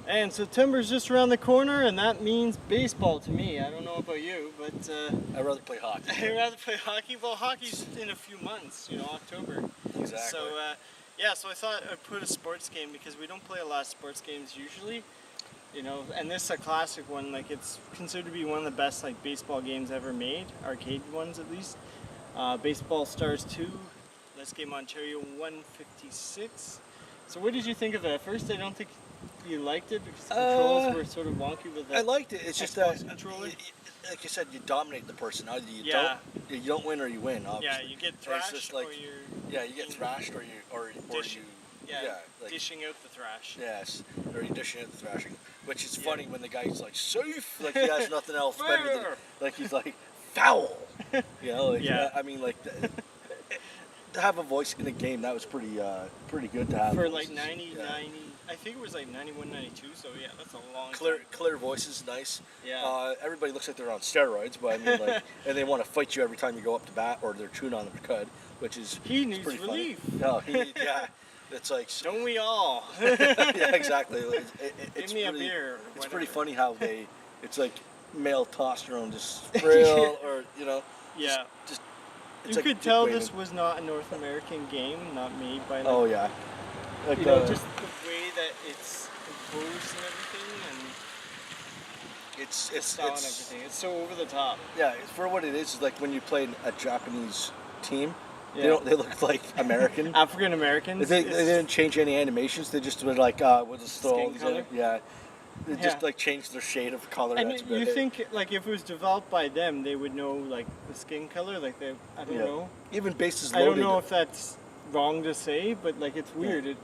And September's just around the corner, and that means baseball to me. I don't know about you, but I'd rather play hockey. I'd rather play hockey. Well, hockey's in a few months, October. Exactly. So, yeah, so I thought I'd put a sports game because we don't play a lot of sports games usually, and this is a classic one. Like, it's considered to be one of the best, like, baseball games ever made, arcade ones at least. Baseball Stars 2, Let's Game Ontario 156. So what did you think of it? At first, I don't think you liked it because the controls were sort of wonky with that. I liked it. It's just Xbox that, controller. like you said, you dominate the person. Either you Yeah. don't win or you win. Obviously. Yeah, you get And it's thrashed just like, or you're yeah, you get thrashed or Dish- you like, dishing out the thrash. yes, or you dishing out the thrashing, which is funny when the guy's like safe, like he has nothing else better than, like he's like foul, like, Yeah. I mean, like to have a voice in a game, that was pretty good to have For voices. like 90, Yeah. 90, I think it was like 91, 92, so yeah, that's a long Clear, time. clear voice is nice. Yeah. Everybody looks like they're on steroids, but I mean, like, and they want to fight you every time you go up to bat, or they're chewing on their cud, which is He needs pretty relief. funny. No, yeah, it's like Don't we all? yeah, exactly. It's Give me a really, beer. It's pretty whatever. funny how it's like male testosterone just real, or Yeah. just You it's like could dick tell waving. this was not a North American game, not made by like, Oh yeah, like, just the way that it's composed and everything, and it's style and everything. It's so over the top. yeah. For what it is like when you play a Japanese team, Yeah. they look like American. African Americans. They didn't change any animations. They just were like, we'll just throw all Skin these color? yeah. They just Yeah. like changed their shade of color. And That's about you it. think like if it was developed by them, they would know like the skin color, like I don't know. Even bases I loaded. don't know if that's wrong to say, but like it's weird.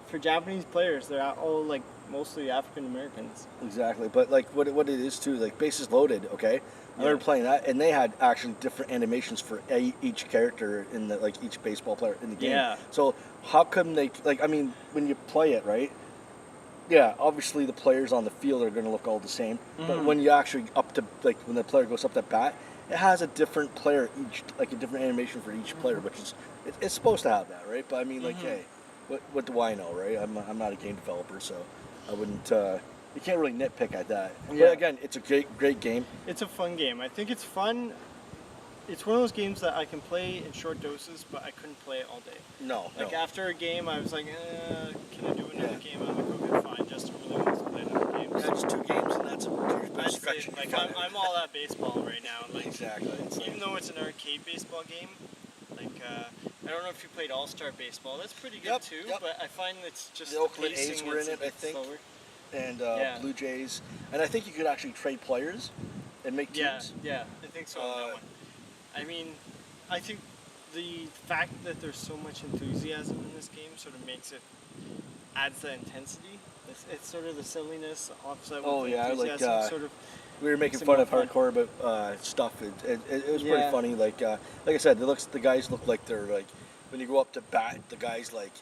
For Japanese players, they're all like mostly African Americans. Exactly, but like what it is too, like bases loaded. Okay, I remember playing that, and they had actually different animations for each character in the each baseball player in the game. Yeah. So how come they I mean, when you play it, right? Yeah, obviously the players on the field are going to look all the same, but when you actually when the player goes up to bat, it has a different player a different animation for each player, which is it's supposed to have that, right? But I mean, like, hey, what do I know, right? I'm not a game developer, so I wouldn't. You can't really nitpick at that. Yeah. But again, it's a great game. It's a fun game. I think it's fun. It's one of those games that I can play in short doses, but I couldn't play it all day. No, Like no. after a game, I was like, can I do another game? I'm like, okay, fine. Justin really wants to play another game. Yeah, just 2 games, and that's That's stretching. it. Like I'm all at baseball right now. Like Exactly. It's even though it's an arcade baseball game, like I don't know if you played All Star Baseball. That's pretty good too. Yep. But I find it's just The Oakland pacing A's were in is a it, I bit think. slower. and Yeah. Blue Jays, and I think you could actually trade players and make teams. Yeah, I think so on that one. I mean, I think the fact that there's so much enthusiasm in this game sort of adds the intensity. It's sort of the silliness offset with the enthusiasm. Sort of. We were making makes it fun more of fun. hardcore, but stuff. It was pretty Yeah. funny. Like I said, the guys look like they're like when you go up to bat, the guys like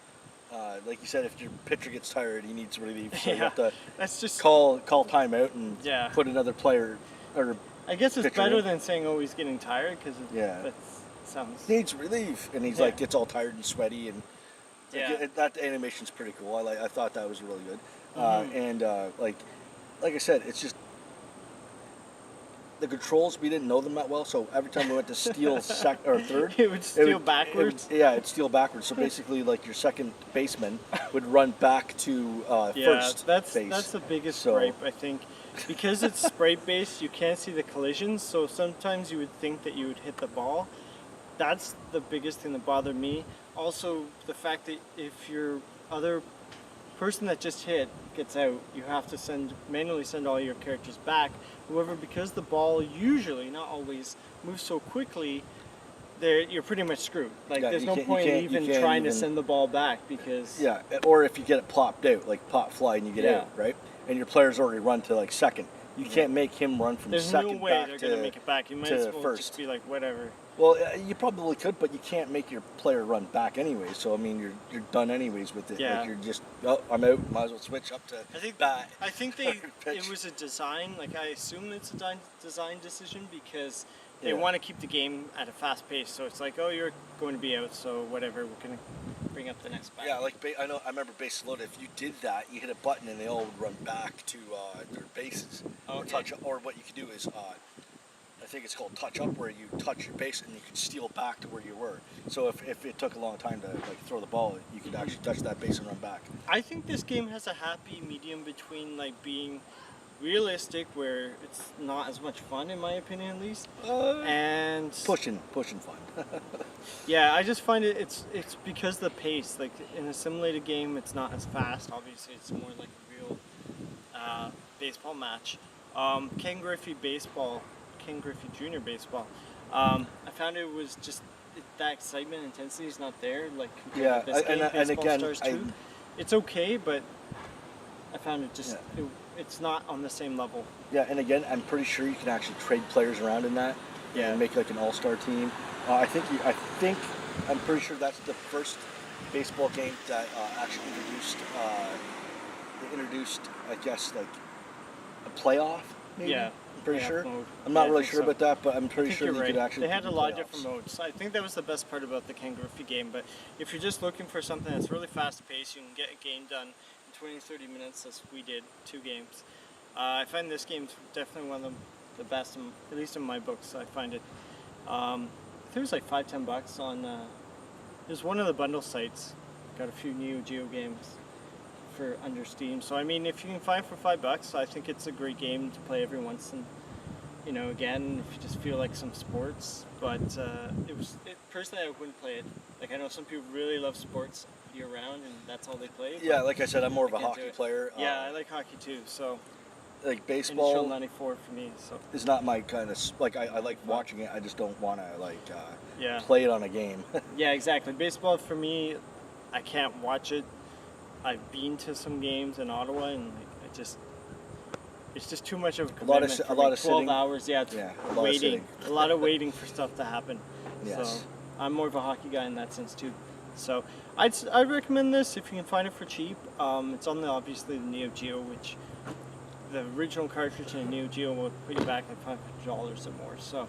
you said, if your pitcher gets tired, he needs relief. So you have to That's just call timeout and Yeah. put another player or I guess it's pitcher better in. than saying, "Oh, he's getting tired," because Yeah. that sounds. needs relief, and he's Yeah. like gets all tired and sweaty, and Yeah. that animation's pretty cool. I thought that was really good, Mhm. and like I said, it's just the controls, we didn't know them that well, so every time we went to steal or third, It would steal backwards. It'd steal backwards. So basically, like your second baseman would run back to first that's base. that's the biggest So- gripe, I think, because it's sprite based. You can't see the collisions, so sometimes you would think that you would hit the ball. That's the biggest thing that bothered me. Also, the fact that if your other person that just hit gets out, you have to manually send all your characters back. However, because the ball usually, not always, moves so quickly, you're pretty much screwed. Like, Yeah, there's you no can't- point you in can't- you even can't trying to even- send the ball back because Yeah, or if you get it plopped out, like pop fly, and you get Yeah. out, right? And your player's already run to like second. You can't make him run from there's no second way back they're to going to make it back. You might to as well first. just be like, whatever. Well, you probably could, but you can't make your player run back anyway. So I mean, you're done anyways with it. Yeah. Like you're just, oh, I'm out. Might as well switch up to bat. I think Pitch. it was a design. Like I assume it's a design decision because They Yeah. want to keep the game at a fast pace, so it's like, oh, you're going to be out, so whatever, we're going to bring up the next back. Yeah, like I remember base load. If you did that, you hit a button and they all would run back to their bases. Or Okay. touch, or what you could do is, I think it's called touch up, where you touch your base and you can steal back to where you were. So if it took a long time to like throw the ball, you could actually touch that base and run back. I think this game has a happy medium between like being realistic, where it's not as much fun, in my opinion at least, and Pushing fun. yeah, I just find it's because the pace, like in a simulated game, it's not as fast. Obviously, it's more like a real baseball match. Ken Griffey Jr. baseball. I found it was just that excitement, intensity is not there. Like compared to this game, and Baseball again, Stars 2. It's okay, but I found it just Yeah. it's not on the same level. Yeah, and again, I'm pretty sure you can actually trade players around in that. Yeah. And make like an all-star team. I'm pretty sure that's the first baseball game that actually introduced, I guess, like a playoff. Maybe? Yeah. I'm pretty playoff sure. mode. I'm not Yeah, I really think sure so. about that, but I'm I pretty think sure you're you right. could actually. They had do a lot of playoffs. different modes. I think that was the best part about the Ken Griffey game. But if you're just looking for something that's really fast paced, you can get a game done in 20 30 minutes, as we did 2 games. I find this game's definitely one of the best, at least in my books. I find it. I think it was like $5-10 on. There's one of the bundle sites. Got a few Neo Geo games for under Steam. So I mean, if you can find it for $5, I think it's a great game to play every once in. Again, if you just feel like some sports, but personally, I wouldn't play it. Like, I know some people really love sports year round, and that's all they play. Yeah, like I said, I'm more of a I can't hockey do it. player. Yeah, I like hockey too. So, Like NHL baseball '94 for me. So, is not my kind of like. I like watching it. I just don't want to like yeah, play it on a game. yeah, exactly. Baseball for me, I can't watch it. I've been to some games in Ottawa, and like, it's just too much of a commitment. A lot of 12 sitting. hours. Yeah, Yeah, a lot of waiting. sitting. A lot of waiting for stuff to happen. Yes. So I'm more of a hockey guy in that sense too. So I'd recommend this if you can find it for cheap. It's on obviously the Neo Geo, which the original cartridge in a Neo Geo will put you back at $500 or more. So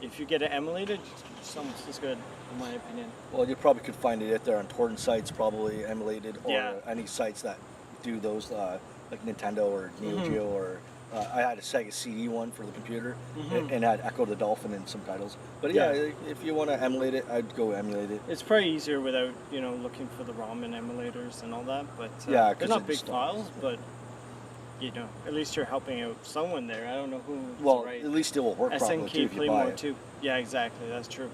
if you get it emulated, it's almost as good in my opinion. Well, you probably could find it out there on torrent sites, probably emulated, or Yeah. any sites that do those, like Nintendo or Neo Mhm. Geo, or I had a Sega CD one for the computer, Mhm. and had Echo the Dolphin and some titles. But yeah, Yeah. if you want to emulate it, I'd go emulate it. It's probably easier without looking for the ROM and emulators and all that. But Yeah, 'cause they're not it big just- files, but at least you're helping out someone there. I don't know who. Well, right. at least it will work properly too SNK if you play buy mode it. too. Yeah, exactly. That's true.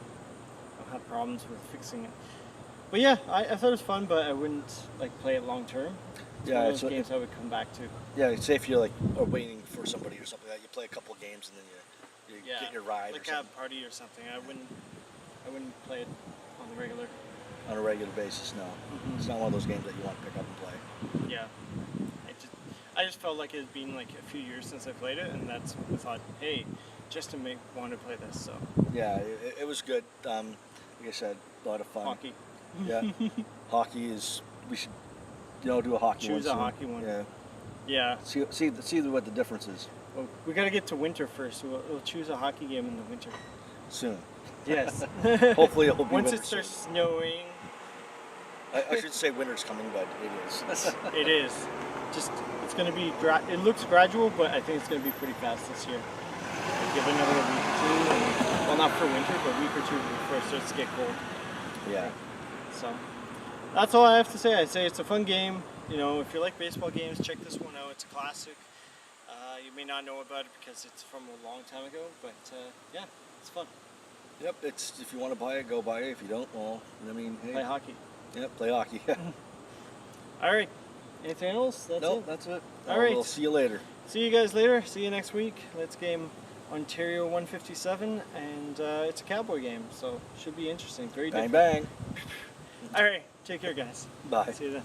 I'll have problems with fixing it. But yeah, I thought it was fun, but I wouldn't play it long term. It's Yeah, one of it's those a- games I would come back to. Yeah, say if you're like waiting for somebody or something like that, you play a couple games and then you Yeah, get your ride like or a something party or something. I wouldn't play it on the regular. on a regular basis. No, Mhm. it's not one of those games that you want to pick up and play. Yeah, I just felt like it had been like a few years since I played it, and that's when I thought, hey, just to want to play this. So Yeah, it was good. Like I said, a lot of fun. hockey. Yeah, hockey is. We should, do a hockey one. Choose a soon. hockey one. Yeah. Yeah. See what the difference is Well, we got to get to winter first. We'll choose a hockey game in the winter. soon. Yes. Hopefully it'll be Once winter it starts soon. snowing, I should say winter's coming, but it is. it is. Just it's going to be. It looks gradual, but I think it's going to be pretty fast this year. Give it another week or two. Well, not for winter, but a week or two before it starts to get cold. Yeah. So that's all I have to say. I'd say it's a fun game. If you like baseball games, check this one out. It's a classic. You may not know about it because it's from a long time ago, but yeah, it's fun. Yep. It's if you want to buy it, go buy it. If you don't, well, hey. Play hockey. Yep. Play hockey. All right. Anything else? That's Nope. it. That's it. All right. We'll see you later. See you guys later. See you next week. Let's game Ontario 157, and it's a Cowboy game, so should be interesting. Very Bang different. bang. All right. Take care, guys. Bye. See you then.